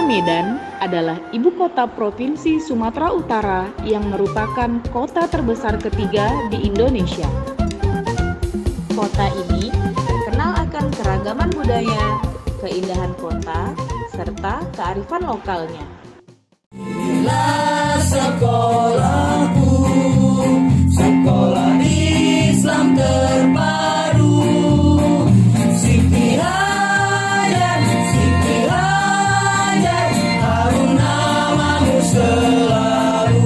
Medan adalah ibu kota Provinsi Sumatera Utara yang merupakan kota terbesar ketiga di Indonesia. Kota ini terkenal akan keragaman budaya, keindahan kota, serta kearifan lokalnya. Inilah sekolahku, sekolah Islam terbaru. Siti Hajar, harum namamu selalu.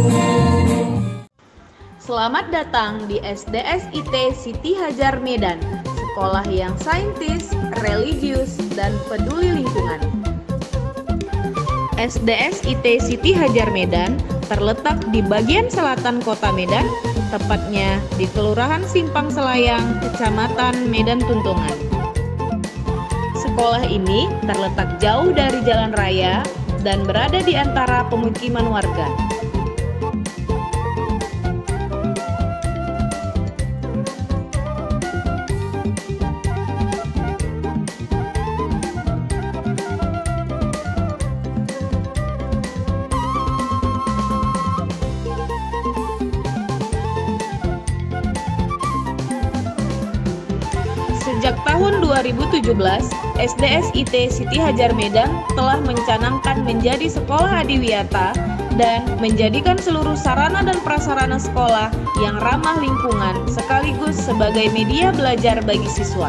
Selamat datang di SDSIT Siti Hajar Medan, sekolah yang saintis, religius, dan peduli lingkungan. SDSIT Siti Hajar Medan terletak di bagian selatan kota Medan, tepatnya di Kelurahan Simpang Selayang, Kecamatan Medan Tuntungan. Sekolah ini terletak jauh dari jalan raya dan berada di antara pemukiman warga. Sejak tahun 2017, SDSIT Siti Hajar Medan telah mencanangkan menjadi sekolah adiwiyata dan menjadikan seluruh sarana dan prasarana sekolah yang ramah lingkungan sekaligus sebagai media belajar bagi siswa.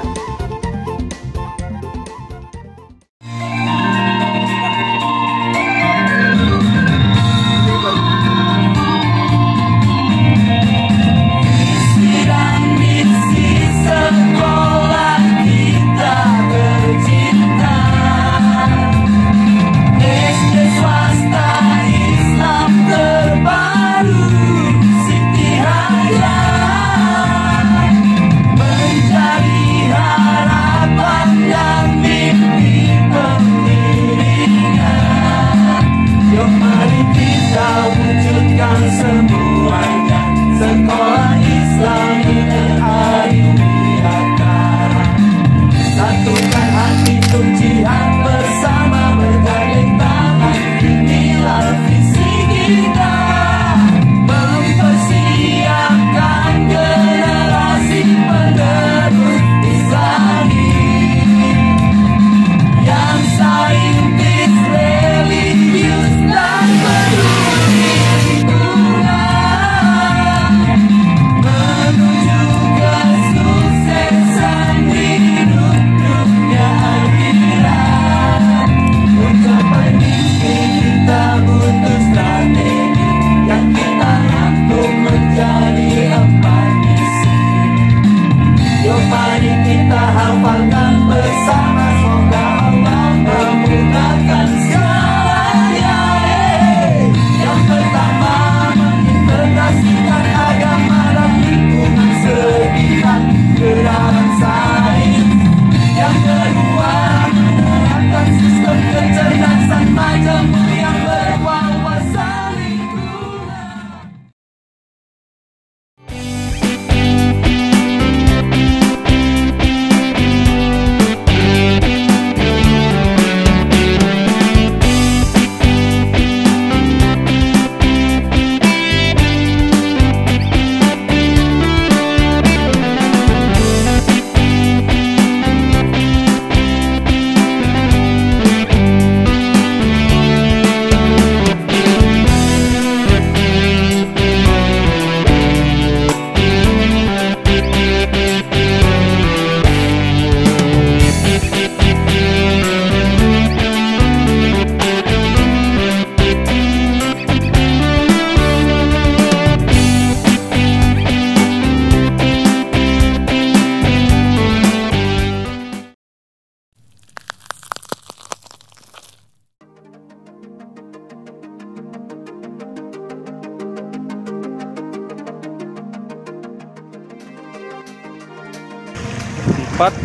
Empat,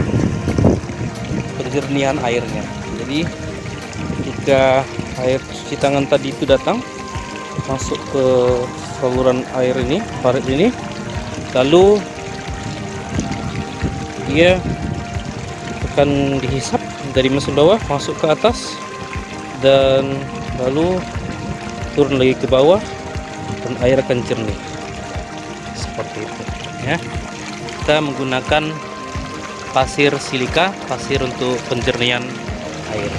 penjernihan airnya. Jadi jika air cuci tangan tadi itu datang masuk ke saluran air ini, parit ini, lalu dia akan dihisap dari mesin bawah masuk ke atas, dan lalu turun lagi ke bawah dan air akan jernih seperti itu ya. Kita menggunakan pasir silika, pasir untuk penjernihan air.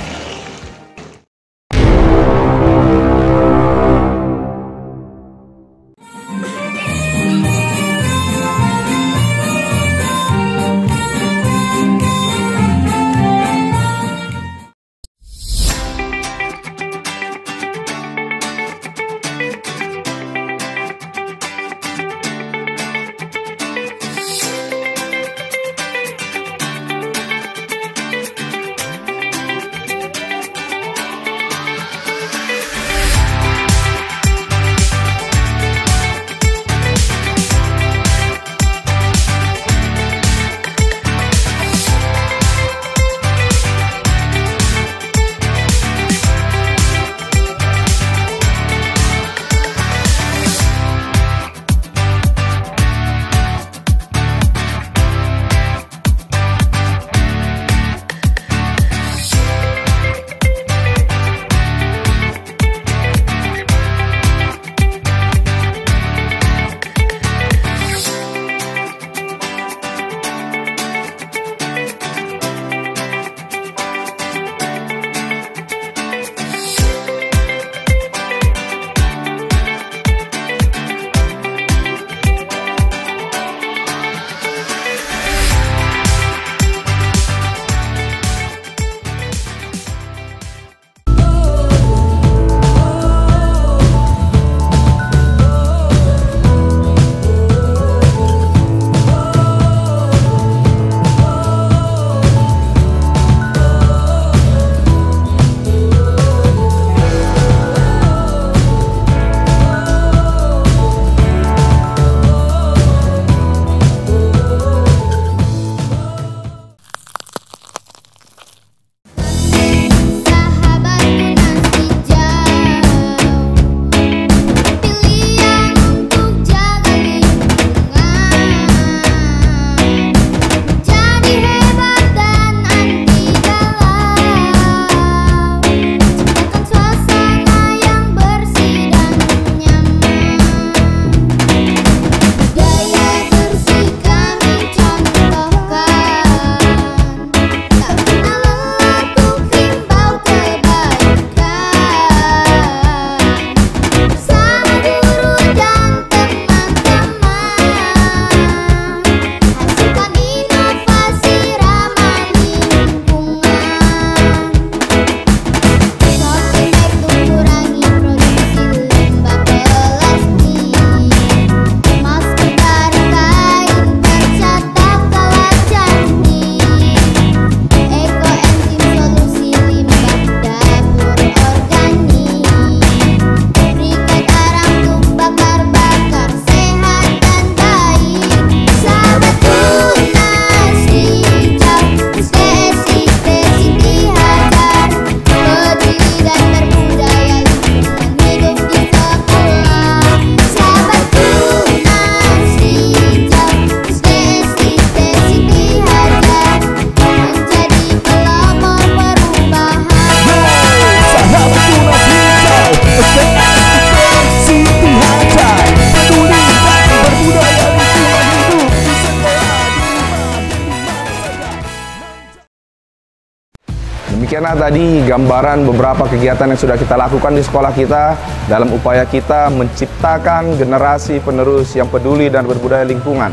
Demikianlah tadi gambaran beberapa kegiatan yang sudah kita lakukan di sekolah kita dalam upaya kita menciptakan generasi penerus yang peduli dan berbudaya lingkungan.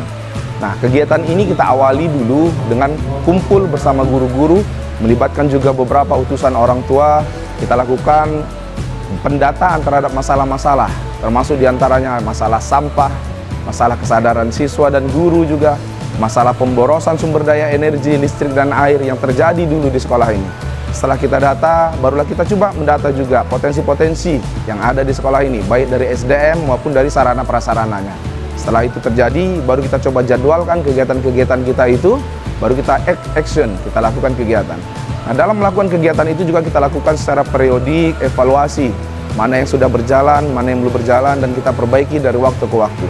Nah, kegiatan ini kita awali dulu dengan kumpul bersama guru-guru, melibatkan juga beberapa utusan orang tua. Kita lakukan pendataan terhadap masalah-masalah, termasuk diantaranya masalah sampah, masalah kesadaran siswa dan guru juga, masalah pemborosan sumber daya energi, listrik, dan air yang terjadi dulu di sekolah ini. Setelah kita data, barulah kita coba mendata juga potensi-potensi yang ada di sekolah ini, baik dari SDM maupun dari sarana prasarananya. Setelah itu terjadi, baru kita coba jadwalkan kegiatan-kegiatan kita itu, baru kita action, kita lakukan kegiatan. Nah, dalam melakukan kegiatan itu juga kita lakukan secara periodik, evaluasi, mana yang sudah berjalan, mana yang belum berjalan, dan kita perbaiki dari waktu ke waktu.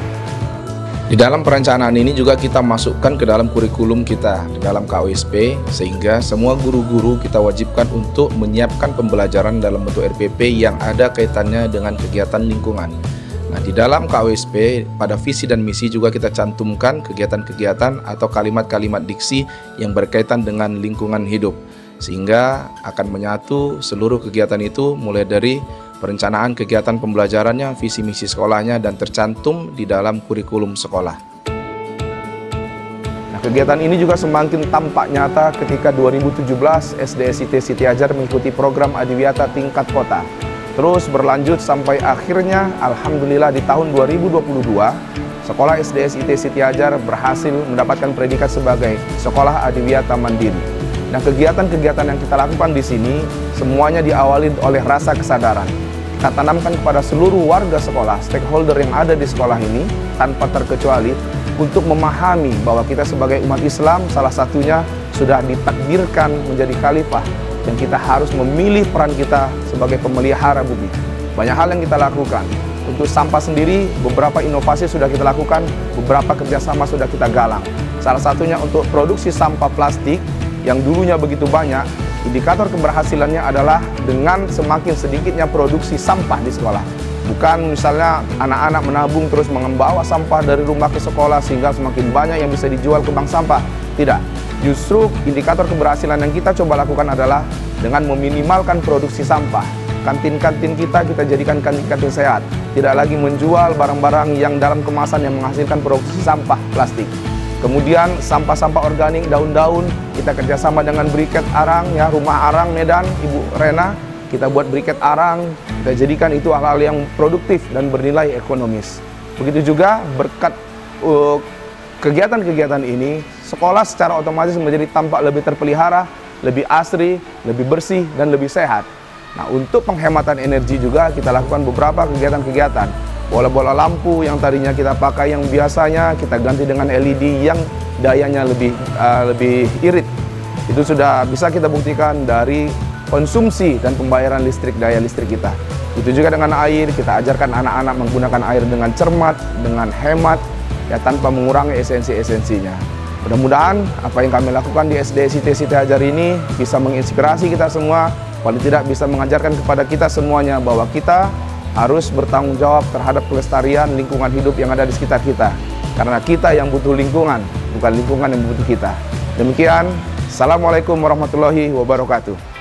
Di dalam perencanaan ini juga kita masukkan ke dalam kurikulum kita di dalam KOSP, sehingga semua guru-guru kita wajibkan untuk menyiapkan pembelajaran dalam bentuk RPP yang ada kaitannya dengan kegiatan lingkungan. Nah, di dalam KOSP pada visi dan misi juga kita cantumkan kegiatan-kegiatan atau kalimat-kalimat diksi yang berkaitan dengan lingkungan hidup, sehingga akan menyatu seluruh kegiatan itu mulai dari perencanaan kegiatan pembelajarannya, visi misi sekolahnya, dan tercantum di dalam kurikulum sekolah. Nah, kegiatan ini juga semakin tampak nyata ketika 2017 SDSIT Siti Ajar mengikuti program Adiwiyata tingkat kota. Terus berlanjut sampai akhirnya alhamdulillah di tahun 2022 sekolah SDSIT Siti Ajar berhasil mendapatkan predikat sebagai sekolah adiwiyata mandiri. Nah, kegiatan-kegiatan yang kita lakukan di sini semuanya diawali oleh rasa kesadaran. Kita tanamkan kepada seluruh warga sekolah, stakeholder yang ada di sekolah ini tanpa terkecuali untuk memahami bahwa kita sebagai umat Islam salah satunya sudah ditakdirkan menjadi khalifah. Dan kita harus memilih peran kita sebagai pemelihara bumi. Banyak hal yang kita lakukan. Untuk sampah sendiri, beberapa inovasi sudah kita lakukan, beberapa kerjasama sudah kita galang. Salah satunya untuk produksi sampah plastik yang dulunya begitu banyak, indikator keberhasilannya adalah dengan semakin sedikitnya produksi sampah di sekolah. Bukan misalnya anak-anak menabung terus membawa sampah dari rumah ke sekolah sehingga semakin banyak yang bisa dijual ke bank sampah. Tidak. Justru indikator keberhasilan yang kita coba lakukan adalah dengan meminimalkan produksi sampah. Kantin-kantin kita jadikan kantin-kantin sehat. Tidak lagi menjual barang-barang yang dalam kemasan yang menghasilkan produksi sampah plastik. Kemudian sampah-sampah organik, daun-daun, kita kerjasama dengan Briket Arang, ya, Rumah Arang Medan, Ibu Rena. Kita buat briket arang, kita jadikan itu hal-hal yang produktif dan bernilai ekonomis. Begitu juga berkat kegiatan-kegiatan ini, sekolah secara otomatis menjadi tampak lebih terpelihara, lebih asri, lebih bersih, dan lebih sehat. Nah, untuk penghematan energi juga kita lakukan beberapa kegiatan-kegiatan. Bola-bola lampu yang tadinya kita pakai yang biasanya, kita ganti dengan LED yang dayanya lebih irit. Itu sudah bisa kita buktikan dari konsumsi dan pembayaran listrik, daya listrik kita. Itu juga dengan air, kita ajarkan anak-anak menggunakan air dengan cermat, dengan hemat, ya, tanpa mengurangi esensi-esensinya. Mudah-mudahan apa yang kami lakukan di SDSIT Siti Ajar ini bisa menginspirasi kita semua, paling tidak bisa mengajarkan kepada kita semuanya bahwa kita harus bertanggung jawab terhadap kelestarian lingkungan hidup yang ada di sekitar kita. Karena kita yang butuh lingkungan, bukan lingkungan yang butuh kita. Demikian, Assalamualaikum warahmatullahi wabarakatuh.